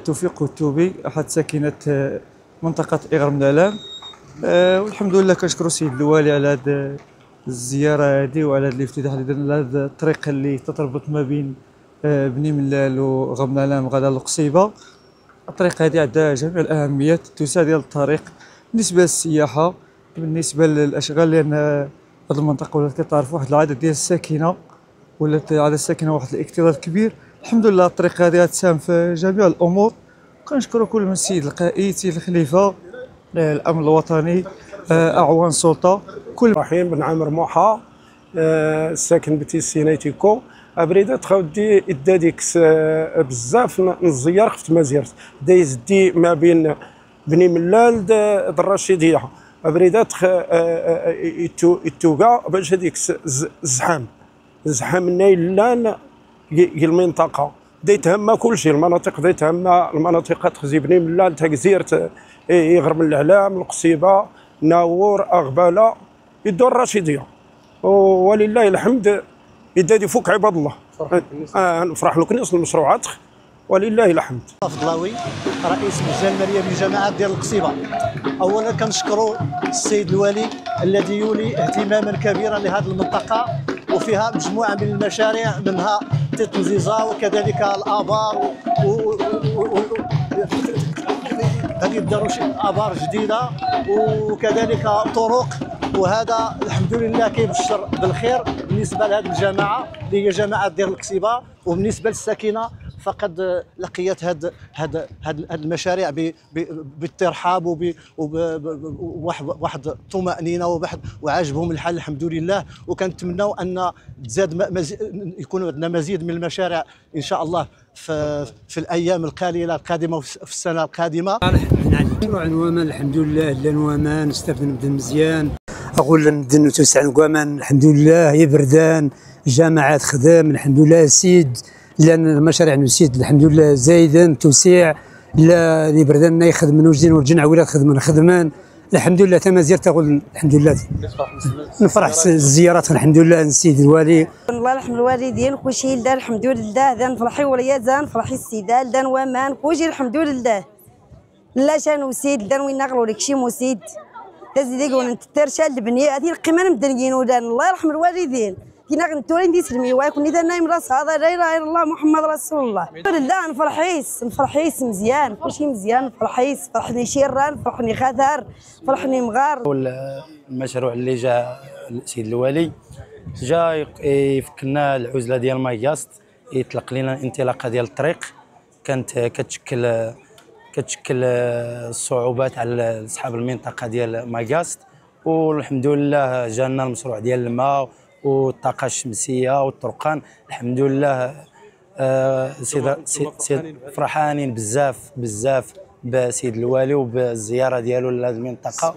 توفيق التوبي، أحد ساكنة منطقة إغرمدالان. والحمد لله كنشكروا السيد الوالي على هذه الزيارة هذه وعلى هذا الافتتاح اللي درنا لهذه الطريق اللي تتربط ما بين بني ملال وغرمدالان وغدا القصيبة. الطريق هذه عندها جميع الأهميات، التوسعة ديال الطريق بالنسبة للسياحة، بالنسبة للأشغال، لأن هذه المنطقة ولات كتعرف واحد العدد ديال الساكنة، ولات عدد الساكنة واحد الاكتظاظ كبير. الحمد لله الطريق هذه غتساهم في جميع الأمور. كنشكروا كل من السيد القائد، السيد الخليفة، الأمن الوطني، أعوان السلطة، كل رحيم بن عامر موحى، ساكن بتيسينيتيكو. ابريدات خاودي ديك بزاف نزيار خفت ما زيرت دايز دي ما بين بني ملال الرشيديه ابريدات التوقع باش هذيك زحام النيلان المنطقه دي تهمها كل شيء، المناطق دي تهمها المناطق تخزي بني ملال تكزيرت يغرب العلام القصيبه ناور اغباله يدور الرشيديه. ولله الحمد يدادي فوق عباد الله. نفرح لك نص المشروعات ولله الحمد. فضلاوي رئيس اللجنه الماليه بالجماعات ديال القصيبه. اولا كنشكروا السيد الوالي الذي يولي اهتماما كبيرا لهذه المنطقه، وفيها مجموعه من المشاريع منها تطنزيزه وكذلك الابار غادي يداروا شي ابار جديده وكذلك طرق، وهذا الحمد لله كيبشر بالخير بالنسبه لهذه الجماعه اللي هي جماعه ديال القصيبه. وبالنسبه للساكنه فقد لقيت هاد المشاريع بالترحاب وواحد الطمأنينه وعجبهم الحال الحمد لله. وكنتمناو ان تزاد يكون عندنا مزيد من المشاريع ان شاء الله في الايام القادمه وفي السنه القادمه. مشروع نوامان الحمد لله، لا نوامان استفدنا نبدا مزيان. اقول ندن توسع نوامان الحمد لله، هي بردان جامعات خدام الحمد لله سيد، لان المشاريع نسيت الحمد لله زايدا توسيع، لا اللي بردان يخدموا وجدين ورجع ولاد خدمان الحمد لله. تما زيرت تقول الحمد لله نفرح الزيارات الحمد لله السيد الوالي. الله يرحم الوالدين كلشي دار الحمد لله، دان نفرحي وليا زان فرحي السيدال دان وامان كلشي الحمد لله. لا شان وسيد دان وين نغلو لك شي مسيد تزيد يقول انت ترشال البنيه هذه القيمه مدنيين ودان الله يرحم الوالدين. كينا غنتوري ندي سلمي ويكون اذا نايم راس هذا لا اله الا الله محمد رسول الله. الحمد لله نفرحيس مزيان كلشي مزيان، نفرحيس فرحني شيران فرحني خثار فرحني مغار. المشروع اللي جا السيد الوالي جا يفكنا العزله ديال ماياست، يطلق لنا الانطلاقه ديال الطريق كانت كتشكل الصعوبات على اصحاب المنطقه ديال ماياست. والحمد لله جانا المشروع ديال الماء والطاقه الشمسيه والطرقان الحمد لله. سيد فرحانين بزاف بسيد الوالي وبالزياره ديالو لهذه المنطقه.